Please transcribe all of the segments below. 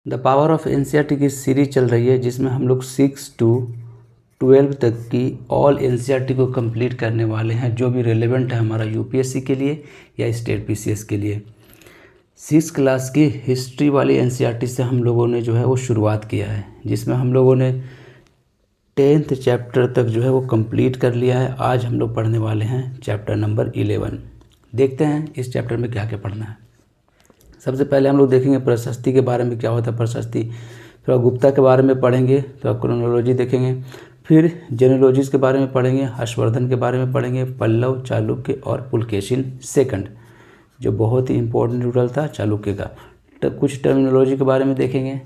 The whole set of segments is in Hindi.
द पावर ऑफ एनसीईआरटी की सीरीज चल रही है जिसमें हम लोग 6 to 12 तक की ऑल एनसीईआरटी को कंप्लीट करने वाले हैं, जो भी रिलेवेंट है हमारा यूपीएससी के लिए या स्टेट पीसीएस के लिए। 6 क्लास की हिस्ट्री वाली एनसीईआरटी से हम लोगों ने जो है वो शुरुआत किया है, जिसमें हम लोगों ने 10th चैप्टर तक जो है वो कंप्लीट कर लिया है। आज हम लोग पढ़ने वाले हैं चैप्टर नंबर 11। देखते हैं इस चैप्टर में क्या क्या पढ़ना है। सबसे पहले हम लोग देखेंगे प्रशस्ति के बारे में, क्या होता है प्रशस्ति। थोड़ा गुप्ता के बारे में पढ़ेंगे, थोड़ा क्रोनोलॉजी देखेंगे, फिर जेनोलॉजीज़ के बारे में पढ़ेंगे, हर्षवर्धन के बारे में पढ़ेंगे, पल्लव, चालुक्य और पुलकेशिन सेकंड, जो बहुत ही इंपॉर्टेंट रूरल था चालुक्य का। तो कुछ टर्मिनोलॉजी के बारे में देखेंगे,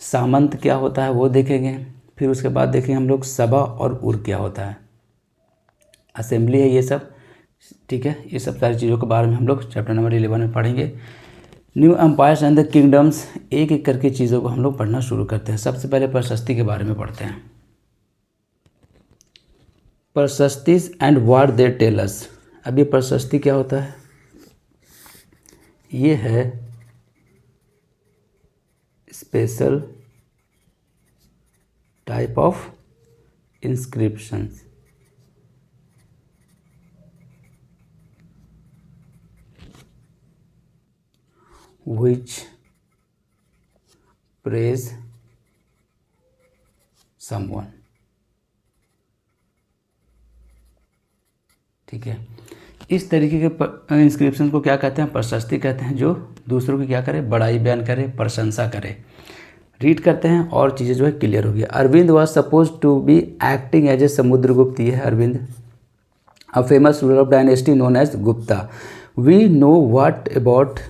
सामंत क्या होता है वो देखेंगे, फिर उसके बाद देखेंगे हम लोग सभा और उर क्या होता है, असेंबली है ये सब, ठीक है। ये सब सारी चीज़ों के बारे में हम लोग चैप्टर नंबर 11 में पढ़ेंगे। New empires and the kingdoms, एक एक करके चीज़ों को हम लोग पढ़ना शुरू करते हैं। सबसे पहले प्रशस्ति के बारे में पढ़ते हैं। Prashastis and what they tell us. अब ये प्रशस्ति क्या होता है, ये है special type of inscriptions which praise someone, ठीक है। इस तरीके के इंस्क्रिप्शन को क्या कहते हैं, प्रशस्ति कहते हैं, जो दूसरों की क्या करे, बड़ाई बयान करे, प्रशंसा करे। रीड करते हैं और चीज़ें जो है क्लियर हो गई। Arvind was suppose to be acting as a Samudragupta, ये है Arvind, a famous ruler of dynasty known as Gupta. We know what about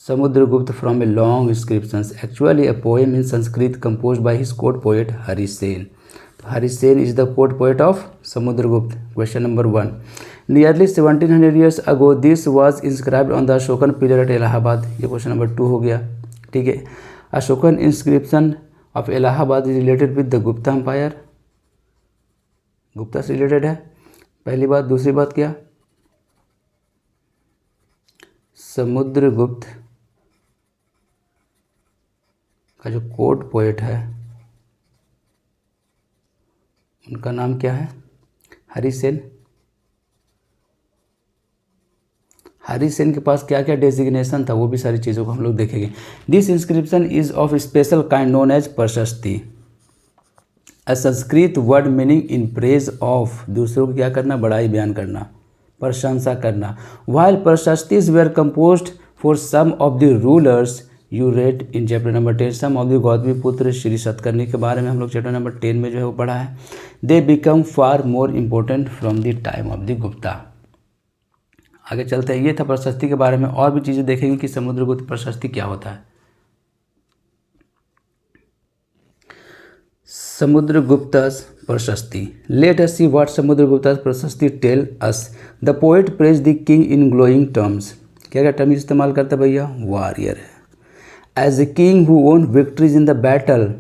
Samudragupta from a long inscriptions, actually a poem in Sanskrit composed by his court poet Harishen. Harishen is the court poet of Samudragupta. Question number 1. Nearly 1700 years ago, this was inscribed on the Ashokan pillar at Allahabad. ये क्वेश्चन नंबर 2 हो गया, ठीक है। Ashokan inscription of Allahabad is related with the Gupta Empire. Gupta से रिलेटेड है, पहली बात। दूसरी बात क्या, समुद्रगुप्त का जो कोर्ट पोएट है उनका नाम क्या है, हरिसेन। हरिसेन के पास क्या क्या डेजिग्नेशन था वो भी सारी चीज़ों को हम लोग देखेंगे। This inscription is of special kind known as prashasti, a Sanskrit word meaning in praise of, दूसरों को क्या करना, बड़ाई बयान करना, प्रशंसा करना। While prashastis were composed for some of the rulers you read in chapter number 10, some of the Gautamiputra Shri Satakarni के बारे में हम लोग चैप्टर नंबर 10 में जो है वो पढ़ा है। They become far more important from the time of the Gupta. आगे चलते हैं, ये था प्रशस्ति के बारे में। और भी चीज़ें देखेंगे कि समुद्रगुप्त प्रशस्ति क्या होता है। समुद्रगुप्ता's प्रशस्ति, let us C what Samudragupta's prashasti tell us. The poet praise the king in glowing terms, क्या क्या टर्म इस्तेमाल करता है भैया, वॉरियर है, as a king who won victories in the battle,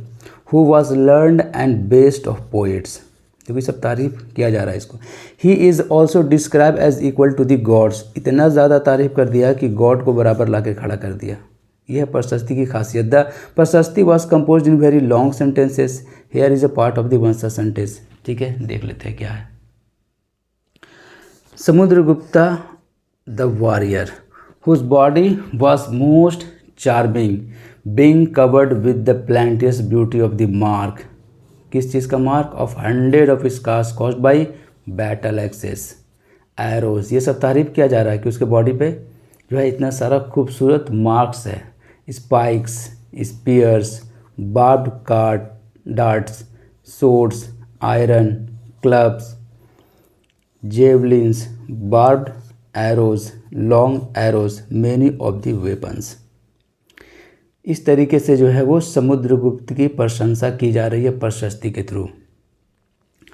who was learned and best of poets, क्योंकि सब तारीफ किया जा रहा है इसको। He is also describe as equal to the gods, इतना ज़्यादा तारीफ कर दिया कि गॉड को बराबर ला के खड़ा कर दिया। यह है प्रशस्ति की खासियत। The prashasti was compose in very long sentences, here is a part of the one sentence, ठीक है। देख लेते हैं क्या है। Samudragupta the warrior, whose body was most charming, being covered with the plenteous beauty of the mark, किस चीज़ का mark, of 100 of scars caused by battle axes, arrows. ये सब तारीफ किया जा रहा है कि उसके बॉडी पे जो है इतना सारा खूबसूरत मार्क्स है, spikes, spears, barbed darts, swords, iron, clubs, javelins, barbed arrows, long arrows, many of the weapons. इस तरीके से जो है वो समुद्रगुप्त की प्रशंसा की जा रही है प्रशस्ति के थ्रू।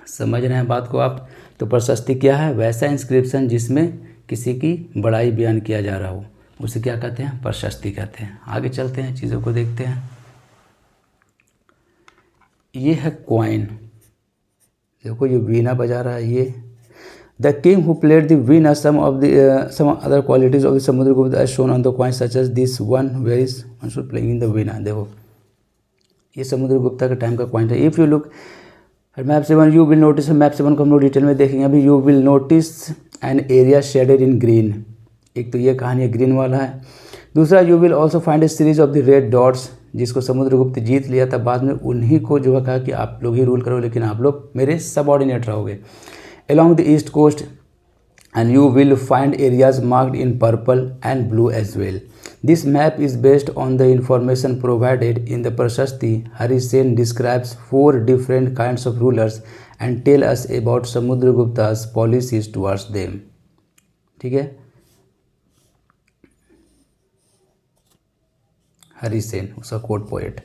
समझ रहे हैं बात को आप। तो प्रशस्ति क्या है, वैसा इंस्क्रिप्शन जिसमें किसी की बड़ाई बयान किया जा रहा हो, उसे क्या कहते हैं, प्रशस्ति कहते हैं। आगे चलते हैं, चीज़ों को देखते हैं। ये है कॉइन, देखो ये वीणा बजा रहा है ये। The king who played the winner, some other qualities of the Samudragupta are shown on the coin, such as this one, where is one should playing in the winner. देखो ये समुद्रगुप्ता का टाइम का पॉइंट है. If you look map 7 you will notice, map 7 को हम लोग डिटेल में देखेंगे. अभी you will notice an area shaded in green. एक तो ये कहानी ग्रीन वाला है. दूसरा you will also find A series of the red dots, जिसको समुद्रगुप्त जीत लिया था. बाद में उन्हीं को जो है कहा कि आप लोग ही रूल करो, लेकिन आप लोग मेरे सबऑर्डिनेट रहोगे. Along the east coast, and you will find areas marked in purple and blue as well. This map is based on the information provided in the Prashasti. Hari Sen describes 4 different kinds of rulers and tell us about Samudragupta's policies towards them. ठीक है, हरि सेन उसका कोट पोएट.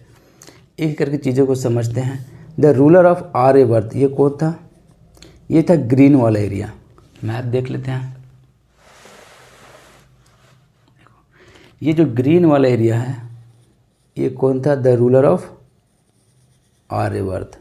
एक करके चीज़ों को समझते हैं. द रूलर ऑफ आर्यवर्त, ये कौन था? ये था ग्रीन वाला एरिया. मैप देख लेते हैं. ये जो ग्रीन वाला एरिया है ये कौन था? The ruler of Aryavarta.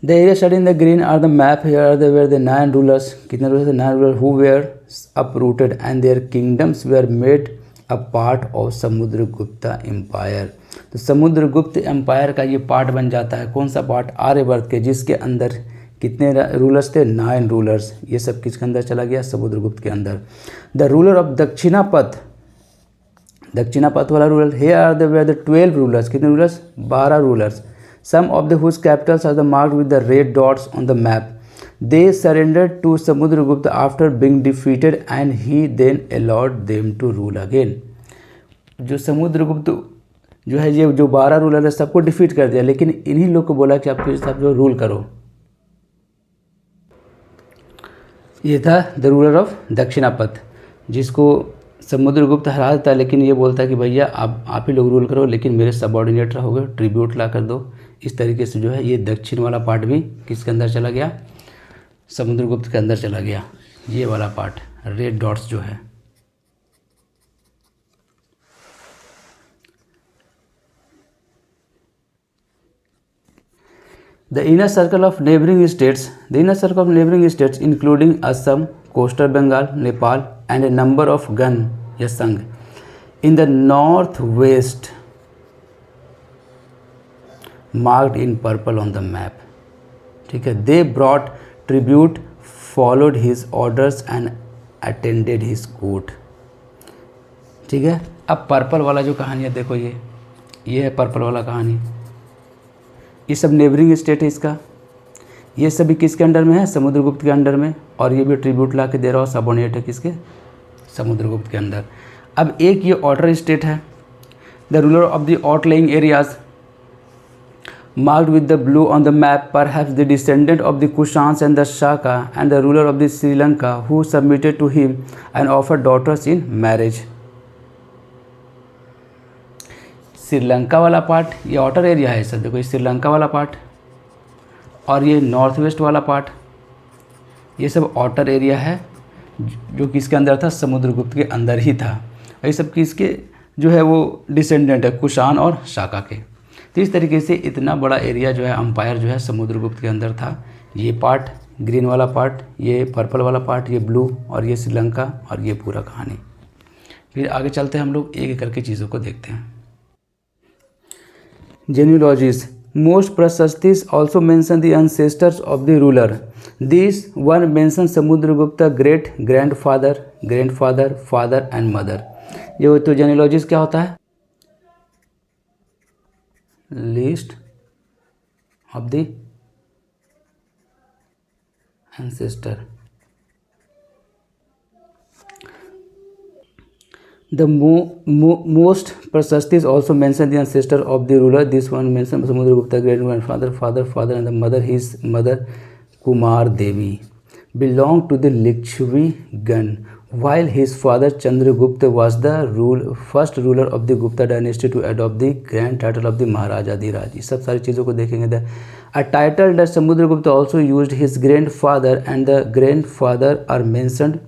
The area study in the green are the map. Here are the where the 9 rulers. कितने रूलर्स थे? 9 ruler who were uprooted and their kingdoms were made a part of Samudragupta empire. तो समुद्रगुप्त एम्पायर का ये पार्ट बन जाता है. कौन सा पार्ट? आर्यवर्त के, जिसके अंदर कितने रूलर्स थे? 9 रूलर्स. ये सब किसके अंदर चला गया? समुद्रगुप्त के अंदर. The ruler of Dakshinapatha, Dakshinapatha वाला ruler. Here are the where the 12 rulers. कितने rulers? 12 rulers. Some of the whose capitals are the marked with the red dots on the map. They surrendered to Samudragupta after being defeated and he then allowed them to rule again. जो समुद्रगुप्त जो है ये जो 12 रूलर है सबको डिफीट कर दिया, लेकिन इन्हीं लोग को बोला कि आपके साथ जो रूल करो. ये था द रूलर ऑफ दक्षिणापथ, जिसको समुद्रगुप्त हरा देता है, लेकिन ये बोलता है कि भैया आप ही लोग रूल करो, लेकिन मेरे सबऑर्डिनेट रहोगे, ट्रिब्यूट ला कर दो. इस तरीके से जो है ये दक्षिण वाला पार्ट भी किसके अंदर चला गया? समुद्रगुप्त के अंदर चला गया. ये वाला पार्ट रेड डॉट्स जो है. The inner circle of neighbouring states, the inner circle of neighbouring states including Assam, coastal Bengal, Nepal and a number of gana या sangha in the north west marked in purple on the map. ठीक है. They brought tribute, followed his orders and attended his court. ठीक है. अब पर्पल वाला जो कहानी है देखो, ये है पर्पल वाला कहानी. ये सब नेबरिंग स्टेट है इसका. ये सभी किसके अंडर में है? समुद्रगुप्त के अंडर में. और ये भी ट्रिब्यूट ला के दे रहा हो, सबऑर्डिनेट है किसके? समुद्रगुप्त के अंदर. अब एक ये ऑर्डर स्टेट है. The ruler of the outlying areas marked with the blue on the map, perhaps the descendant of the Kushans and the Shaka and the ruler of the Sri Lanka, who submitted to him and offered daughters in marriage. Sri Lanka वाला पार्ट ये आउटर एरिया है सर. देखो ये श्रीलंका वाला पार्ट और ये नॉर्थ वेस्ट वाला पार्ट, ये सब आउटर एरिया है जो किसके अंदर था? समुद्रगुप्त के अंदर ही था. ये सब किसके जो है वो डिसेंडेंट है? कुशान और शाका के. तो इस तरीके से इतना बड़ा एरिया जो है अंपायर जो है समुद्रगुप्त के अंदर था. ये पार्ट ग्रीन वाला पार्ट, ये पर्पल वाला पार्ट, ये ब्लू, और ये श्रीलंका, और ये पूरा कहानी. फिर आगे चलते हैं हम लोग एक एक करके चीज़ों को देखते हैं. Genealogies. Most prashastis also mention the ancestors of the ruler. This one mention Samudragupta great grandfather, grandfather, father and mother. ये तो जेन्यूलॉजीज क्या होता है? List of the ancestor. The most Prashastis also mention the ancestor of the ruler. This one mentions Samudragupta great grandfather, father, and the mother. His mother Kumar Devi belonged to the Likshvi Gan, while his father Chandragupta was the first ruler of the Gupta dynasty to adopt the grand title of the Maharaja Dhiraj. इस सब सारी चीज़ों को देखेंगे. A title that Samudragupta also used his grandfather and the grandfather are mentioned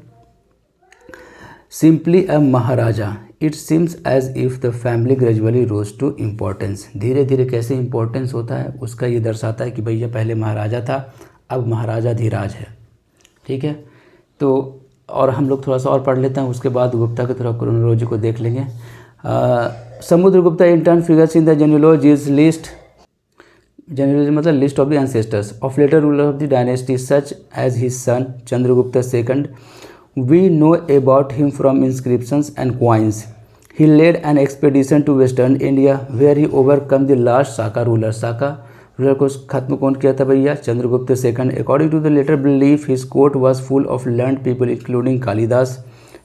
simply a maharaja, it seems as if the family gradually rose to importance. धीरे धीरे कैसे इम्पोर्टेंस होता है उसका ये दर्शाता है कि भैया पहले महाराजा था, अब महाराजा धीराज है। ठीक है, तो और हम लोग थोड़ा सा और पढ़ लेते हैं, उसके बाद गुप्ता की थोड़ा क्रोनोलॉजी को देख लेंगे। Samudragupta in turn figures in the genealogies list, genealogy मतलब list of the ancestors of later ruler of the dynasty such as his son Chandragupta second. We know about him from inscriptions and coins. He led an expedition to western India where he overcome the last Saka ruler. Saka ruler को खत्म कौन किया था भैया? Chandragupta second. According to the later belief, his court was full of learned people including Kalidasa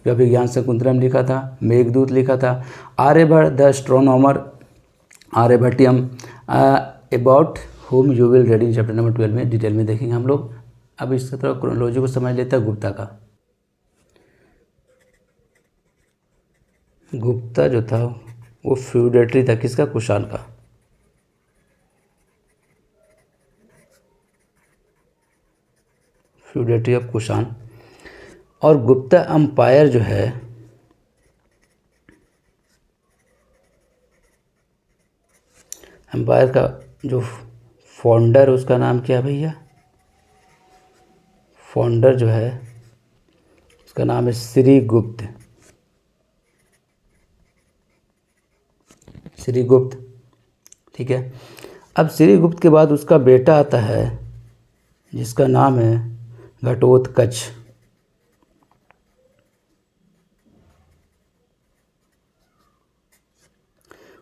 जो अभिज्ञान शकुंतलम लिखा था, मेघदूत लिखा था, Aryabhata the astronomer Aryabhatiyam about whom you will read in chapter number 12 में डिटेल में देखेंगे हम लोग। अब इसका थोड़ा क्रोनोलॉजी को समझ लेते हैं गुप्ता का। गुप्ता जो था वो फ्यूडेटरी था, किसका? कुषाण का। Feudatory of Kushan. और गुप्ता अम्पायर जो है एम्पायर का जो फाउंडर उसका नाम क्या है भैया? फाउंडर जो है उसका नाम है श्रीगुप्त। श्रीगुप्त, ठीक है। अब श्रीगुप्त के बाद उसका बेटा आता है जिसका नाम है घटोत्कच।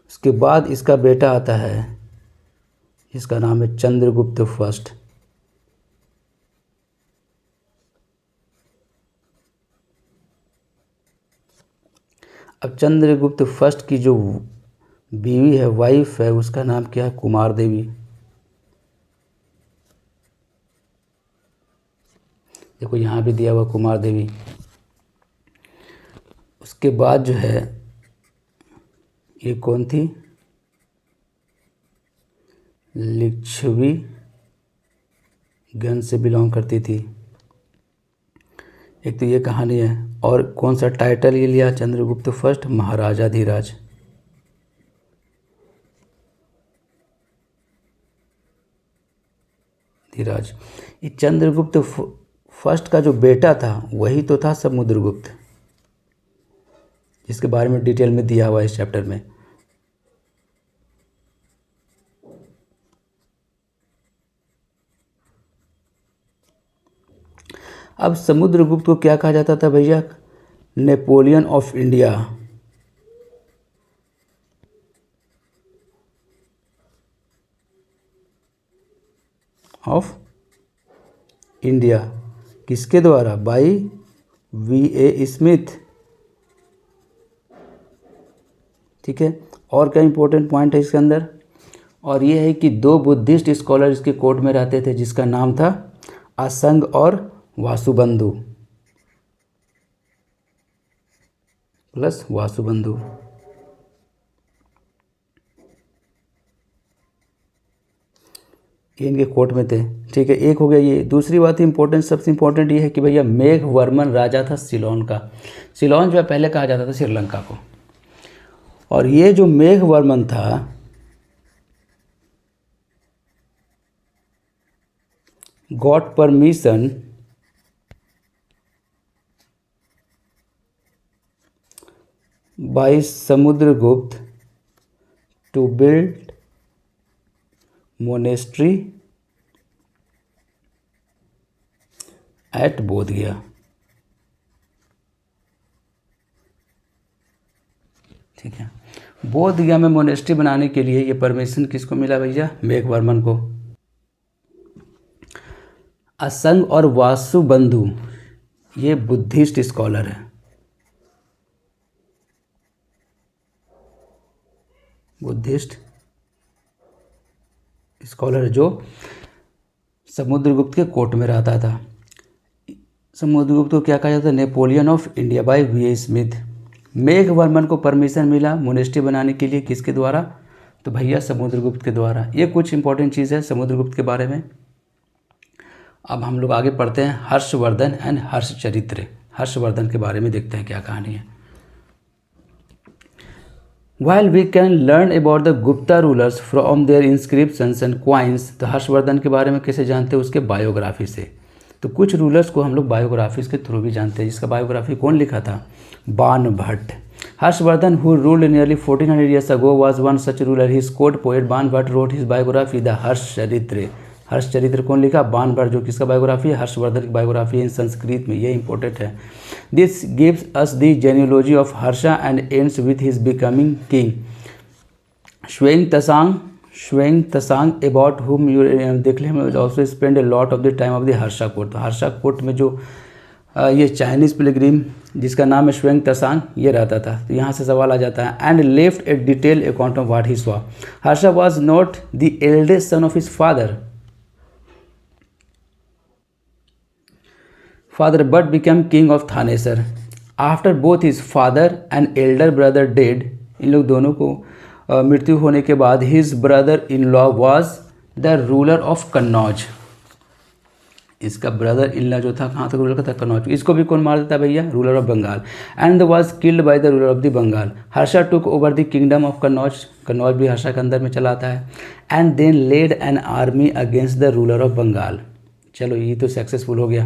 उसके बाद इसका बेटा आता है जिसका नाम है चंद्रगुप्त फर्स्ट। अब चंद्रगुप्त फर्स्ट की जो बीवी है, वाइफ है, उसका नाम क्या है? कुमार देवी। देखो यहाँ भी दिया हुआ कुमार देवी। उसके बाद जो है ये कौन थी? लिच्छवी गण से बिलोंग करती थी। एक तो ये कहानी है। और कौन सा टाइटल ये लिया चंद्रगुप्त फर्स्ट? महाराजा धीराज। धीराज। ये चंद्रगुप्त फर्स्ट का जो बेटा था वही तो था समुद्रगुप्त, जिसके बारे में डिटेल में दिया हुआ है इस चैप्टर में। अब समुद्रगुप्त को क्या कहा जाता था भैया? Napoleon of India. Of India किसके द्वारा? By V.A. स्मिथ। ठीक है। और क्या इंपॉर्टेंट पॉइंट है इसके अंदर? और ये है कि दो बुद्धिस्ट स्कॉलर इसके कोर्ट में रहते थे जिसका नाम था असंग और वासुबंधु प्लस वासुबंधु। ये इनके कोर्ट में थे। ठीक है, एक हो गया ये। दूसरी बात इंपॉर्टेंट, सबसे इंपॉर्टेंट ये है कि भैया मेघवर्मन राजा था सिलोन का। सिलोन जो है पहले कहा जाता था श्रीलंका को। और ये जो मेघवर्मन था got permission by Samudragupta to build monastery at Bodh Gaya. ठीक है, बोध गया में मोनेस्ट्री बनाने के लिए ये परमिशन किसको मिला भैया? मेघवर्मन को। असंग और वासुबंधु ये बुद्धिस्ट स्कॉलर है। बुद्धिस्ट स्कॉलर जो समुद्रगुप्त के कोर्ट में रहता था। समुद्रगुप्त को क्या कहा जाता है? Napoleon of India by V.A. Smith. Meghavarman को परमिशन मिला मोनेस्ट्री बनाने के लिए, किसके द्वारा? तो भैया समुद्रगुप्त के द्वारा। ये कुछ इंपॉर्टेंट चीज़ है समुद्रगुप्त के बारे में। अब हम लोग आगे पढ़ते हैं हर्षवर्धन एंड हर्षचरित्र। हर्षवर्धन के बारे में देखते हैं क्या कहानी है। While we can learn about the Gupta rulers from their inscriptions and coins, तो हर्षवर्धन के बारे में कैसे जानते हैं? उसके बायोग्राफी से। तो कुछ रूलर्स को हम लोग बायोग्राफीज के थ्रू भी जानते हैं, जिसका बायोग्राफी कौन लिखा था? बाण Bhatt. Harshvardhan who ruled nearly 1400 years ago was one such ruler. His court poet बाण Bhatt wrote his biography the Harshacharita. Harshacharita कौन लिखा? बाण भट्ट, जो किसका बायोग्राफी है? हर्षवर्धन की बायोग्राफी इन संस्कृत में, ये इंपॉर्टेंट है। This gives us the genealogy of Harsha and ends with his becoming king. Xuanzang about whom you देख लें also spend a lot of the time of the Harsha court. तो हर्षा कोर्ट में जो ये चाइनीज़ पिलग्रिम जिसका नाम है श्वेंग तसांग, ये रहता था। तो यहाँ से सवाल आ जाता है। And left a detail account of what he saw. Harsha was not the eldest son of his father but became king of Thanesar. After both his father and elder brother dead, इन लोग दोनों को मृत्यु होने के बाद his brother in law was the ruler of Kannauj. इसका ब्रदर इन लॉ जो था कहाँ तक रूलर का था? कन्नौज। इसको भी कौन मार देता भैया? Ruler of Bengal. And was killed by the ruler of the Bengal. Harsha took over the kingdom of Kannauj. Kannauj भी हर्षा के अंदर में चला आता है। And then led an army against the ruler of Bengal. चलो ये तो सक्सेसफुल हो गया।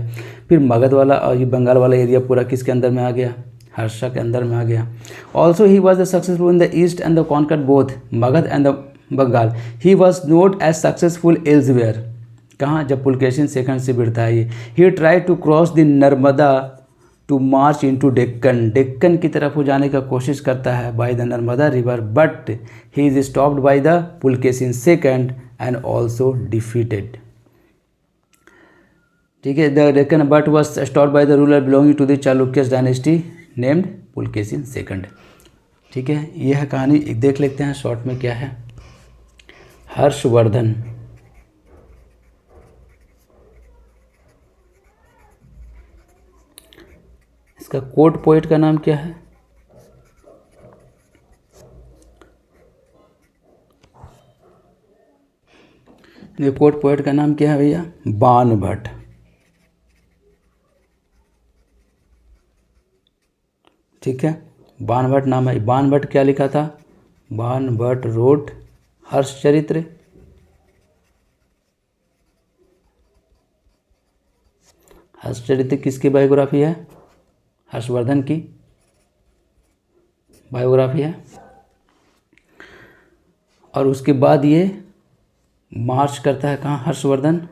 फिर मगध वाला और ये बंगाल वाला एरिया पूरा किसके अंदर में आ गया? हर्षा के अंदर में आ गया। Also he was the successful in the east and the conquered both Magadha and the Bengal. He was not as successful elsewhere. कहाँ? जब पुलकेशिन सेकंड से भिड़ता है ये। He try to cross the Narmada to march into Deccan. Deccan की तरफ हो जाने का कोशिश करता है by the Narmada river, but he is stopped by the Pulakeshin second and also defeated. ठीक है। The Deccan but was stopped by the ruler belonging to the Chalukyas dynasty named Pulakeshin second. ठीक है, यह है कहानी। एक देख लेते हैं शॉर्ट में क्या है। हर्षवर्धन इसका कोर्ट पोएट का नाम क्या है? ये कोर्ट पोएट का नाम क्या है भैया? बाण भट्ट। ठीक है, बाण भट्ट नाम है। बाण भट्ट क्या लिखा था? बाण भट्ट रोट हर्षचरित्र। हर्षचरित्र किसकी बायोग्राफी है? हर्षवर्धन की बायोग्राफी है। और उसके बाद ये मार्च करता है कहाँ? हर्षवर्धन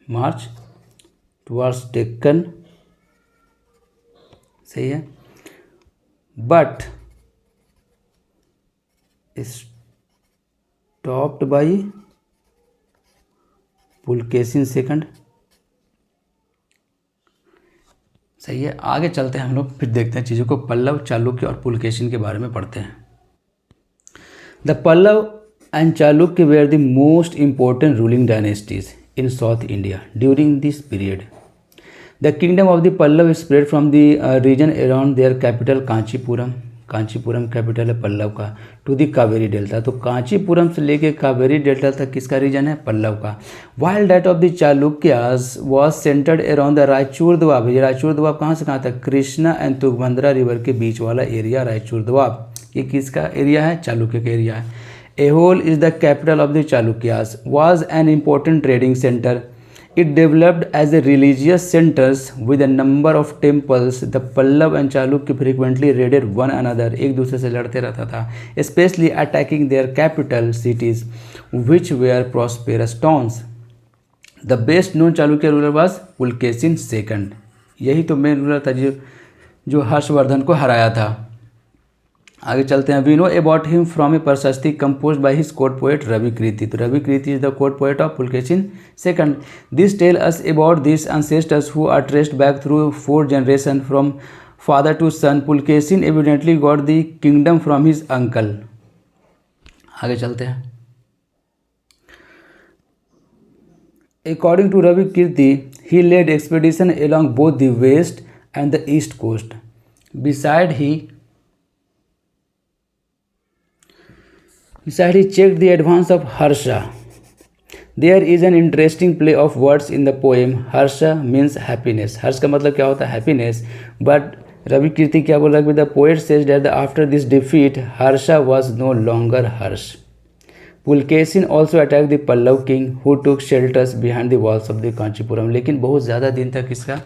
मार्च टुवर्ड्स डेक्कन। सही है। But stopped by Pulakeshin second. सही है। आगे चलते हैं हम लोग, फिर देखते हैं चीज़ों को। पल्लव, चालुक्य और पुलकेशिन के बारे में पढ़ते हैं। The Pallava and Chalukya were the most important ruling dynasties in South India during this period. The kingdom of the Pallav spread from the region around their capital Kanchipuram. Kanchipuram capital है पल्लव का, टू दी कावेरी डेल्टा। तो कांचीपुरम से लेके कावेरी डेल्टा तक किसका रीजन है? पल्लव का। While that of the Chalukyas was centred around the Raichur Doab. ये रायचूर द्वाब कहाँ से कहाँ तक? कृष्णा एंड तुंगभद्रा रिवर के बीच वाला एरिया रायचूर द्वाब। ये किसका एरिया है? चालुक्य का एरिया है। Aehole is the capital of the Chalukyas, was an important trading center. It developed as a religious centers with a number of temples. The Pallav and Chalukya frequently raided one another. एक दूसरे से लड़ते रहता था, especially attacking their capital cities, which were prosperous towns. The best known Chalukya ruler was Pulkesin II. यही तो मेन रूलर था जो हर्षवर्धन को हराया था। आगे चलते हैं। We know about him from a prashasti composed by his court poet Ravikirti. तो Ravikirti is the court poet of Pulakeshin second. This tell us about this ancestors who are traced back through 4 generations from father to son. Pulakeshin evidently got the kingdom from his uncle. आगे चलते हैं। According to Ravi Kirti, he led expedition along both the west and the east coast. Besides, he checked the advance of Harsha. There is an interesting play of words in the poem Harsha means happiness. Harsha का मतलब क्या होता है? हैप्पीनेस। बट रवि कीर्ति क्या बोला कि the poet says that after this defeat Harsha was no longer Harsha. Pulakeshin also attack the Pallava king who took shelters behind the walls of the Kanchipuram. लेकिन बहुत ज़्यादा दिन तक इसका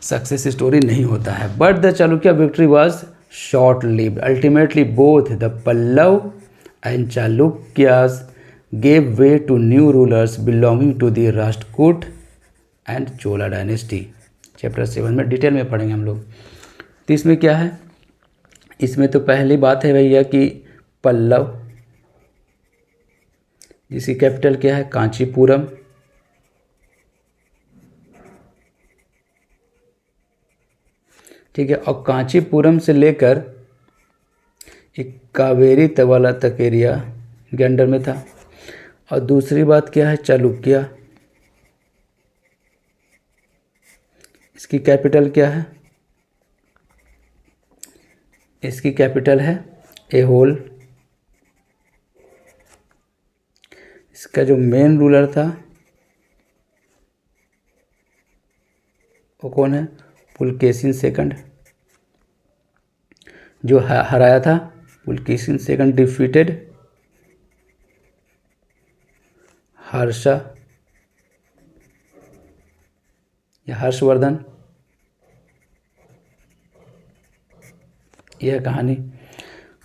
सक्सेस स्टोरी नहीं होता है। But the Chalukya victory was short lived. Ultimately both the Pallava and Chalukyas gave way to new rulers belonging to the Rashtrakuta and Chola dynasty. Chapter 7 में डिटेल में पढ़ेंगे हम लोग। तो इसमें क्या है? इसमें तो पहली बात है भैया कि पल्लव, जिसकी कैपिटल क्या है? कांचीपुरम। ठीक है, और कांचीपुरम से लेकर एक कावेरी तवाला तक एरिया के अंडर में था। और दूसरी बात क्या है? चालुक्य, इसकी कैपिटल क्या है? इसकी कैपिटल है एहोल। इसका जो मेन रूलर था वो कौन है? पुलकेशिन सेकंड, जो हराया था। पुलकेशिन सेकंड डिफीटेड हर्षा या हर्षवर्धन। यह है कहानी।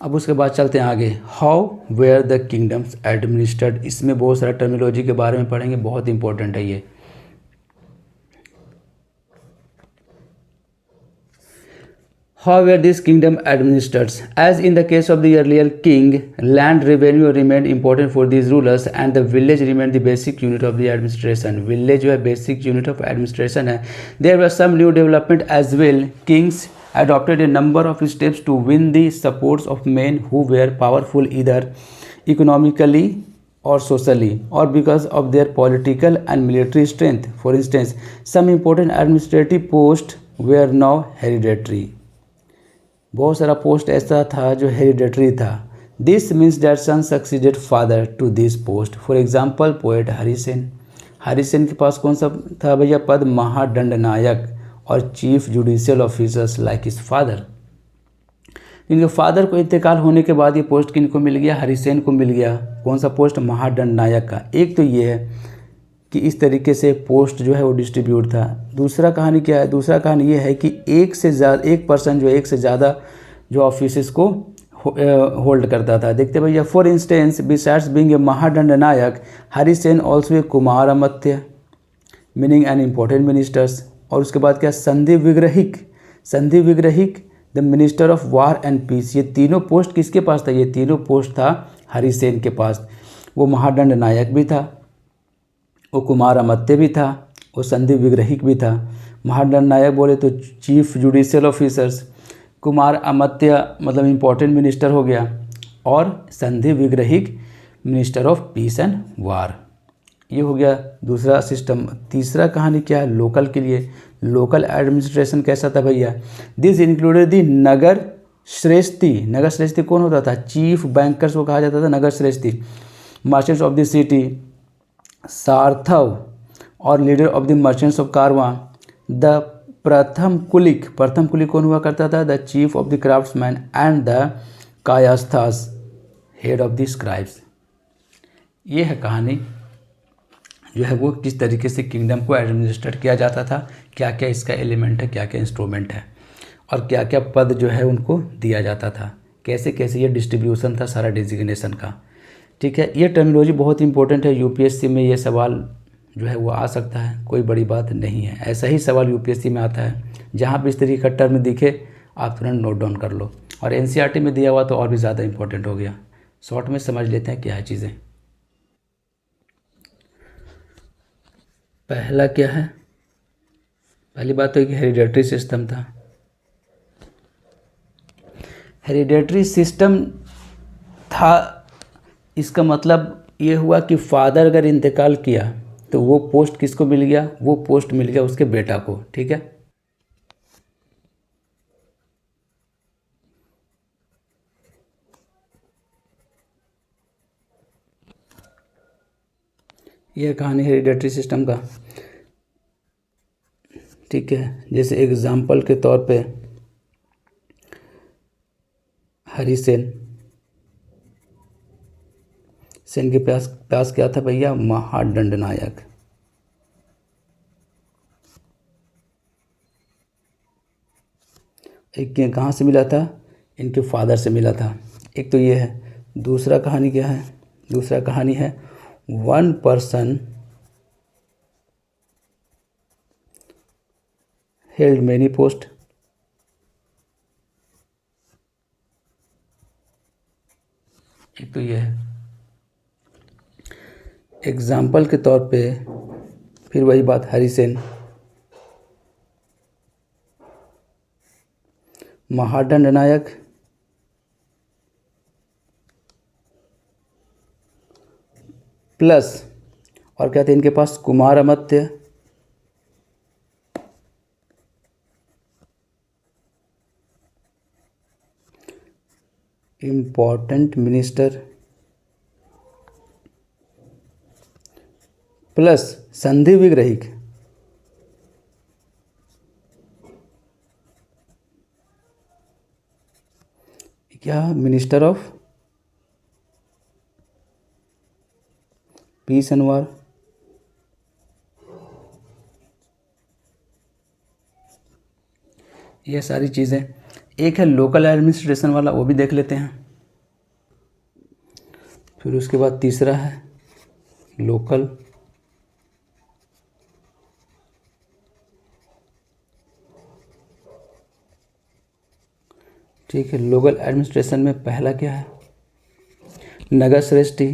अब उसके बाद चलते हैं आगे। How were the kingdoms administered. इसमें बहुत सारा टर्मिनोलॉजी के बारे में पढ़ेंगे, बहुत इंपॉर्टेंट है ये। How were this kingdom administered? As in the case of the earlier king, land revenue remained important for these rulers and the village remained the basic unit of the administration. Village जो है basic unit of administration है। There were some new development as well. Kings adopted a number of steps to win the supports of men who were powerful either economically or socially or because of their political and military strength. For instance, some important administrative posts were now hereditary. बहुत सारा पोस्ट ऐसा था जो हेरिडेटरी था। This means that son succeeded father to this post. For example poet Harisena. Harisena के पास कौन सा था भैया पद? महादंड नायक और chief judicial officers like his father. इनके फादर को इंतकाल होने के बाद ये पोस्ट किनको मिल गया? हरिसेन को मिल गया। कौन सा पोस्ट? महादंड नायक का। एक तो ये है कि इस तरीके से पोस्ट जो है वो डिस्ट्रीब्यूट था। दूसरा कहानी क्या है? दूसरा कहानी ये है कि एक पर्सन जो एक से ज़्यादा जो ऑफिस को होल्ड करता था। देखते भैया, for instance besides being a mahadanda nayaka Harisena also a kumar amatya meaning an important ministers. और उसके बाद क्या? Sandhi vigrahika. Sandhi vigrahika the minister of war and peace. ये तीनों पोस्ट किसके पास था? ये तीनों पोस्ट था हरिसेन के पास। वो महादंड नायक भी था, वो कुमार अमात्य भी था, वो संधि विग्रहिक भी था। महादंड नायक बोले तो chief judicial officers, kumar amatya मतलब इम्पोर्टेंट मिनिस्टर हो गया, और sandhi vigrahika minister of peace and war. ये हो गया दूसरा सिस्टम। तीसरा कहानी क्या है? लोकल के लिए। लोकल एडमिनिस्ट्रेशन कैसा था भैया? दिस इंक्लूडेड दी नगर श्रेष्ठी। नगर श्रेष्ठी कौन होता था? चीफ बैंकर्स को कहा जाता था nagar shreshthi. Merchants of the city, sarthavaha और leader of the merchants of caravan. The prathama kulika. प्रथम कुलिक कौन हुआ करता था? The chief of the craftsman and the kayasthas head of the scribes. ये है कहानी जो है वो किस तरीके से किंगडम को एडमिनिस्ट्रेट किया जाता था, क्या क्या इसका एलिमेंट है, क्या क्या इंस्ट्रूमेंट है, और क्या क्या पद जो है उनको दिया जाता था, कैसे कैसे ये डिस्ट्रीब्यूशन था सारा डिजिग्नेशन का। ठीक है, ये टर्मिनोलॉजी बहुत इंपॉर्टेंट है। यूपीएससी में ये सवाल जो है वो आ सकता है, कोई बड़ी बात नहीं है। ऐसा ही सवाल यूपीएससी में आता है, जहाँ भी इस तरीके का टर्म दिखे आप तुरंत नोट डाउन कर लो। और एनसीईआरटी में दिया हुआ तो और भी ज़्यादा इंपॉर्टेंट हो गया। शॉर्ट में समझ लेते हैं क्या है चीज़ें। पहला क्या है? पहली बात तो कि हेरिडेटरी सिस्टम था। हेरिडेटरी सिस्टम था, इसका मतलब ये हुआ कि फादर अगर इंतकाल किया तो वो पोस्ट किसको मिल गया? वो पोस्ट मिल गया उसके बेटा को। ठीक है, यह कहानी हेरिडेटरी सिस्टम का। ठीक है, जैसे एग्जाम्पल के तौर पे हरिसेन, सेन के पास क्या था भैया? महादंडनायक। एक ये कहाँ से मिला था? इनके फादर से मिला था। एक तो ये है। दूसरा कहानी क्या है? दूसरा कहानी है one person held many post. एक तो ये है। एग्जाम्पल के तौर पे फिर वही बात, हरिसेन, महादंडनायक, प्लस और क्या थे इनके पास? कुमार अमात्य, इम्पोर्टेंट मिनिस्टर, प्लस संधि विग्रहिक। क्या? Minister of peace and war. ये सारी चीज़ें। एक है लोकल एडमिनिस्ट्रेशन वाला, वो भी देख लेते हैं। फिर उसके बाद तीसरा है लोकल, ठीक है। लोकल एडमिनिस्ट्रेशन में पहला क्या है? नगर श्रेष्ठी,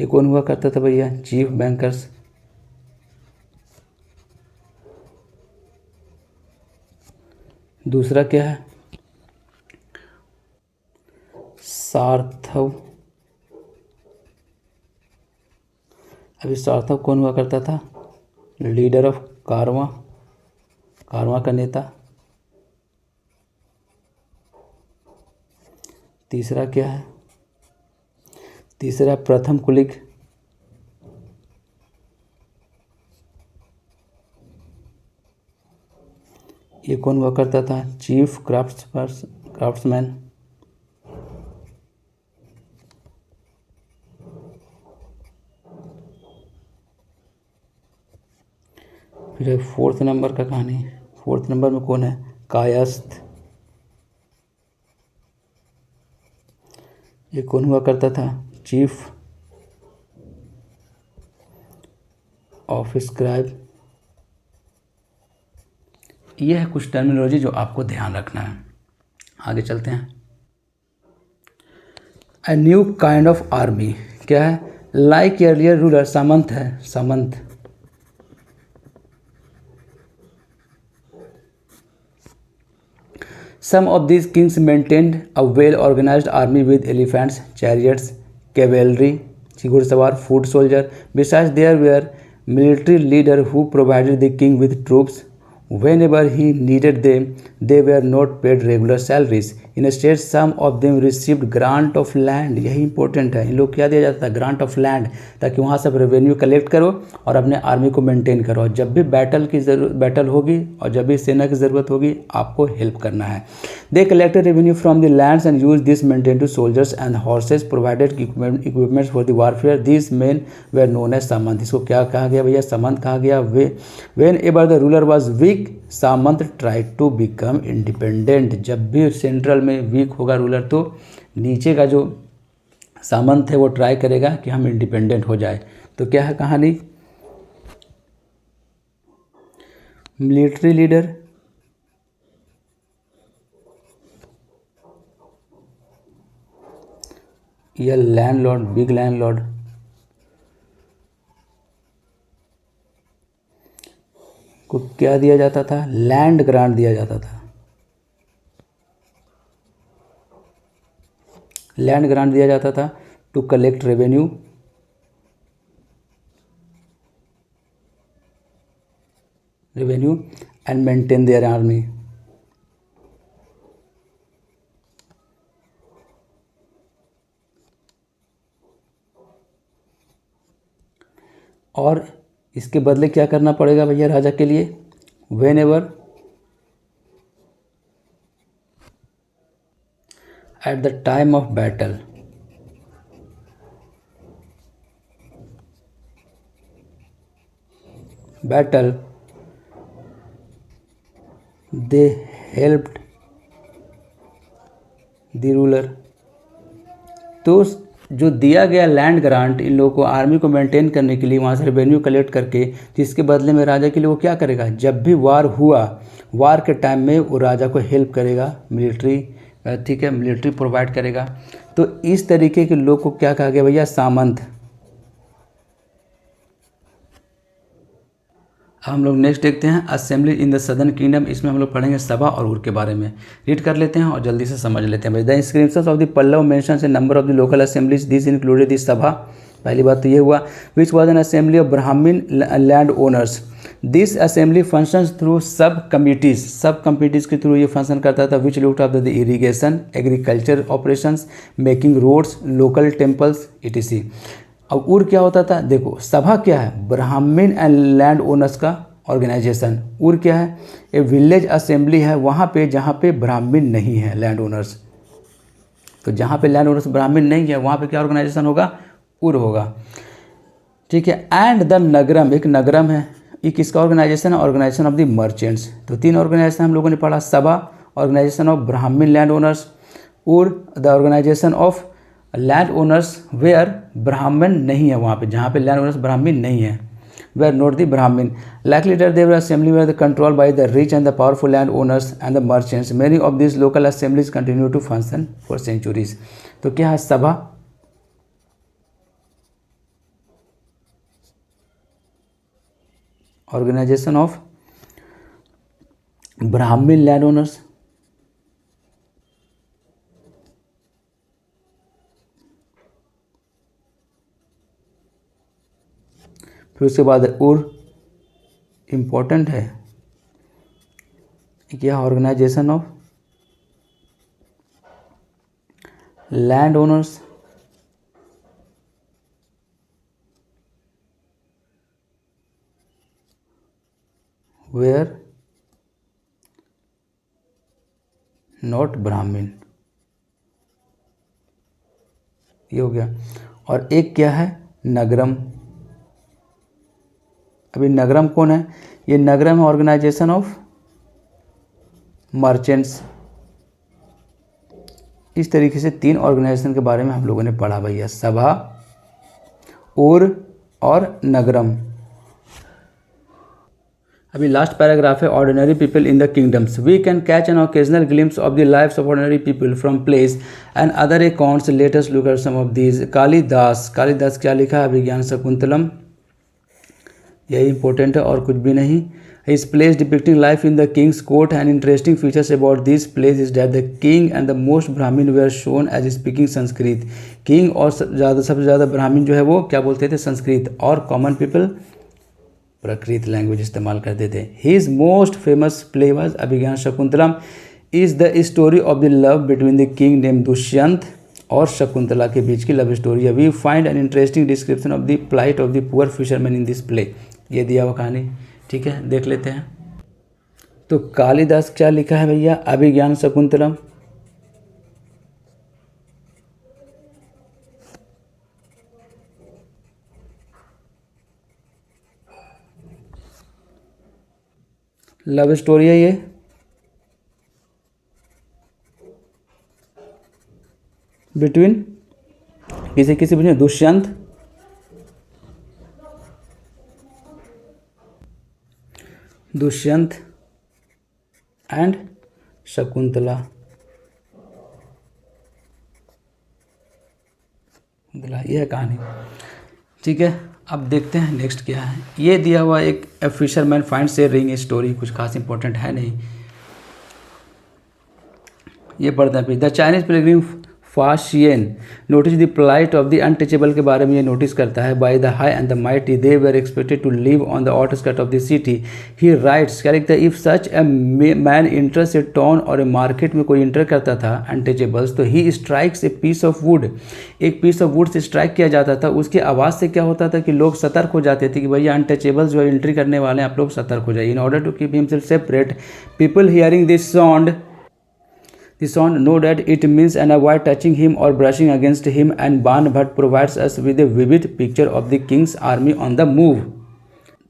ये कौन हुआ करता था भैया? Chief bankers. दूसरा क्या है? सार्थव। अभी सार्थव कौन हुआ करता था? लीडर ऑफ कारवां, कारवां का नेता। तीसरा क्या है? तीसरा प्रथम कुलिक, ये कौन हुआ करता था? Chief craftsman. फिर फोर्थ नंबर का कहानी। फोर्थ नंबर में कौन है? कायस्थ। ये कौन हुआ करता था? Chief of scribe. ये है कुछ टर्मिनोलॉजी जो आपको ध्यान रखना है। आगे चलते हैं। A new kind of army क्या है? लाइक अर्लियर रूलर, सामंत है, सामंत। Some of these kings maintained a well-organized army with elephants, chariots, cavalry, घुड़सवार, foot soldier. Besides, there were military leaders who provided the king with troops whenever he needed them. They were not paid regular salaries. Instead, some of them received grant of land. यही इंपॉर्टेंट है। इन लोग क्या दिया जाता है? ग्रांट ऑफ लैंड, ताकि वहाँ से रेवेन्यू कलेक्ट करो और अपने आर्मी को मेंटेन करो। जब भी बैटल होगी और जब भी सेना की ज़रूरत होगी, आपको हेल्प करना है। They collected revenue from the lands and use this maintain to soldiers and horses, provided equipments for the warfare. This men were known as samanta. इसको क्या कहा गया भैया? सामंत कहा गया। Whenever the ruler was weak, samanta try to become independent. जब भी सेंट्रल में वीक होगा रूलर, तो नीचे का जो सामंत है वो ट्राई करेगा कि हम इंडिपेंडेंट हो जाए। तो क्या है कहानी? मिलिट्री लीडर, या लैंडलॉर्ड, बिग लैंडलॉर्ड, को क्या दिया जाता था? लैंड ग्रांट दिया जाता था। लैंड ग्रांट दिया जाता था to collect revenue and maintain their army. और इसके बदले क्या करना पड़ेगा भैया राजा के लिए, when ever at the time of battle they helped the ruler. तो जो दिया गया लैंड ग्रांट इन लोगों को आर्मी को मेंटेन करने के लिए, वहाँ से रेवेन्यू कलेक्ट करके, तो इसके बदले में राजा के लिए वो क्या करेगा, जब भी वार हुआ, वार के टाइम में वो राजा को हेल्प करेगा, मिलिट्री, ठीक है, मिलिट्री प्रोवाइड करेगा। तो इस तरीके के लोग को क्या कहा गया भैया, सामंत। हम लोग नेक्स्ट देखते हैं assembly in the southern kingdom. इसमें हम लोग पढ़ेंगे सभा और उर के बारे में। रीड कर लेते हैं और जल्दी से समझ लेते हैं भाई। The inscriptions of the Pallava mentions a number of the local assemblies, this included the sabha. पहली बात तो ये हुआ, which was an assembly of Brahmin land owners. This assembly functions through sub committees के थ्रू ये फंक्शन करता था, which looked after the irrigation, agriculture operations, making roads, local temples etc। अब उर क्या होता था, देखो सभा क्या है, ब्राह्मण एंड लैंड ओनर्स का ऑर्गेनाइजेशन। उर क्या है, ए विलेज असेंबली है वहाँ पे जहाँ पे ब्राह्मण नहीं है, लैंड ओनर्स। तो जहाँ पे लैंड ओनर्स ब्राह्मण नहीं है वहाँ पे क्या ऑर्गेनाइजेशन होगा, उर होगा, ठीक है। एंड द नगरम, एक नगरम है, ये किसका ऑर्गेनाइजेशन है, ऑर्गेनाइजेशन ऑफ द मर्चेंट्स। तो तीन ऑर्गेनाइजेशन हम लोगों ने पढ़ा, sabha organisation of Brahmin land owners, ur the organisation of land owners were Brahmin नहीं है, वहाँ पे जहाँ पे लैंड ओनर्स ब्राह्मण नहीं है, were not the Brahmin. Like later their assembly were the control by the rich and the powerful land owners and the merchants. Many of this local assemblies continue to function for centuries. तो क्या है, sabha, organisation of Brahmin land owners, फिर उसके बाद उर, इम्पोर्टेंट है क्या, organisation of land owners were not Brahmin, ये हो गया। और एक क्या है, नगरम। अभी नगरम कौन है, ये नगरम है ऑर्गेनाइजेशन ऑफ मर्चेंट्स। इस तरीके से तीन ऑर्गेनाइजेशन के बारे में हम लोगों ने पढ़ा भैया, सभा, उर और नगरम। अभी लास्ट पैराग्राफ है, ordinary people in the kingdoms. We can catch an occasional glimpse of the lives of ordinary people from place and other accounts. Let us look at some of these. Kalidasa क्या लिखा है, अभिज्ञान शकुंतलम, यही इंपॉर्टेंट है और कुछ भी नहीं। His plays depicting life in the king's court and interesting features about these plays is that the king and the most Brahmin were shown as speaking Sanskrit. King और सबसे ज़्यादा ब्राह्मण जो है वो क्या बोलते थे, संस्कृत, और कॉमन पीपल प्राकृत लैंग्वेज इस्तेमाल करते थे। His most famous play was Abhijnana Shakuntalam is the story of the love between the king named Dushyant और शकुंतला के बीच की लव स्टोरी है। We find an interesting description of the plight of the poor fishermen in this play. ये दिया हुआ कहानी, ठीक है, देख लेते हैं। तो कालिदास क्या लिखा है भैया, अभिज्ञान शकुंतलम। लव स्टोरी है ये, बिटवीन किसी बीच दुष्यंत एंड शकुंतला। यह है कहानी, ठीक है। अब देखते हैं नेक्स्ट क्या है। ये दिया हुआ एक fisherman finds a ring story, कुछ खास इंपॉर्टेंट है नहीं, ये पढ़ते हैं। The Chinese pilgrim Faxian notice the plight of the untouchable के बारे में ये नोटिस करता है। By the high and the mighty they were expected to live on the outskirt of the city. He writes क्या लिखता है, if such a man interest a town और ए मार्केट में कोई इंटर करता था अनटचेबल्स, तो he strikes a piece of wood, एक पीस ऑफ वुड से स्ट्राइक किया जाता था। उसकी आवाज़ से क्या होता था कि लोग सतर्क हो जाते थे कि भैया अनटचेबल्स जो एंट्री करने वाले हैं, आप लोग सतर्क हो जाइए। In order to keep himself separate, people hearing this sound know that it means and avoid touching him or brushing against him, and Ban Bhatt provides us with a vivid picture of the king's army on the move।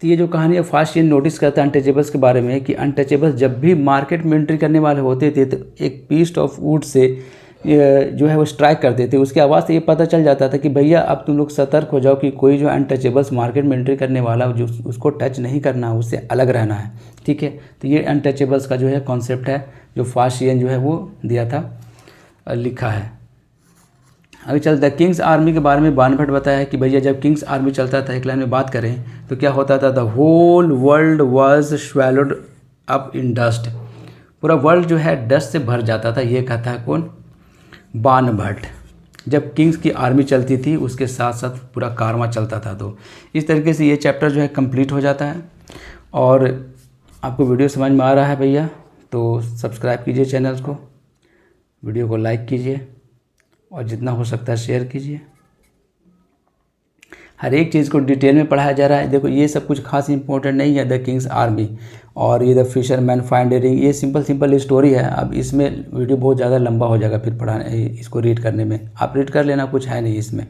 तो ये जो कहानी है फाशियन नोटिस करता है अनटचेबल्स के बारे में कि अनटचेबल्स जब भी मार्केट में एंट्री करने वाले होते थे तो एक पीस ऑफ वुड से जो है वो स्ट्राइक करते थे। उसकी आवाज़ से ये पता चल जाता था कि भैया अब तुम लोग सतर्क हो जाओ कि कोई जो अनटचेबल्स मार्केट में एंट्री करने वाला जो उसको टच नहीं करना, उससे अलग रहना है। ठीक है, तो ये अनटचेबल्स का जो है कॉन्सेप्ट है जो फाशियन जो है वो दिया था, लिखा है। अभी चलता है किंग्स आर्मी के बारे में। बान भट्ट बताया है कि भैया जब किंग्स आर्मी चलता था, एक लाइन में बात करें तो क्या होता था, the whole world was swallowed up in dust, पूरा वर्ल्ड जो है डस्ट से भर जाता था। ये कहता है कौन, बान भट्ट। जब किंग्स की आर्मी चलती थी उसके साथ साथ पूरा कारवां चलता था। तो इस तरीके से ये चैप्टर जो है कंप्लीट हो जाता है। और आपको वीडियो समझ में आ रहा है भैया तो सब्सक्राइब कीजिए चैनल को, वीडियो को लाइक कीजिए और जितना हो सकता है शेयर कीजिए। हर एक चीज़ को डिटेल में पढ़ाया जा रहा है। देखो ये सब कुछ खास इंपॉर्टेंट नहीं है, द किंग्स आर्मी और ये द फिशरमैन फाइंडरिंग, ये सिंपल स्टोरी है। अब इसमें वीडियो बहुत ज़्यादा लंबा हो जाएगा फिर पढ़ाने, इसको रीड करने में। आप रीड कर लेना, कुछ है नहीं इसमें।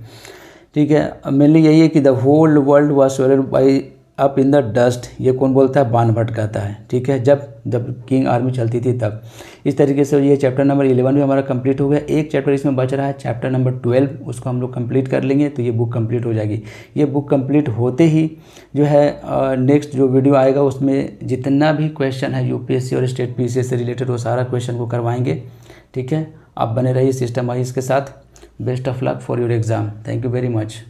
ठीक है, मेनली यही है कि the whole world was swallowed by up in the dust, ये कौन बोलता है, बान भट्ट कहता है। ठीक है, जब किंग आर्मी चलती थी तब। इस तरीके से ये चैप्टर नंबर 11 भी हमारा कंप्लीट हो गया। एक चैप्टर इसमें बच रहा है, चैप्टर नंबर 12, उसको हम लोग कंप्लीट कर लेंगे तो ये बुक कंप्लीट हो जाएगी। ये बुक कंप्लीट होते ही जो है नेक्स्ट जो वीडियो आएगा उसमें जितना भी क्वेश्चन है यूपीएससी और स्टेट पीसीएस से रिलेटेड वो सारा क्वेश्चन को करवाएंगे। ठीक है, आप बने रहिए सिस्टम वाइज के साथ। Best of luck for your exam. Thank you very much.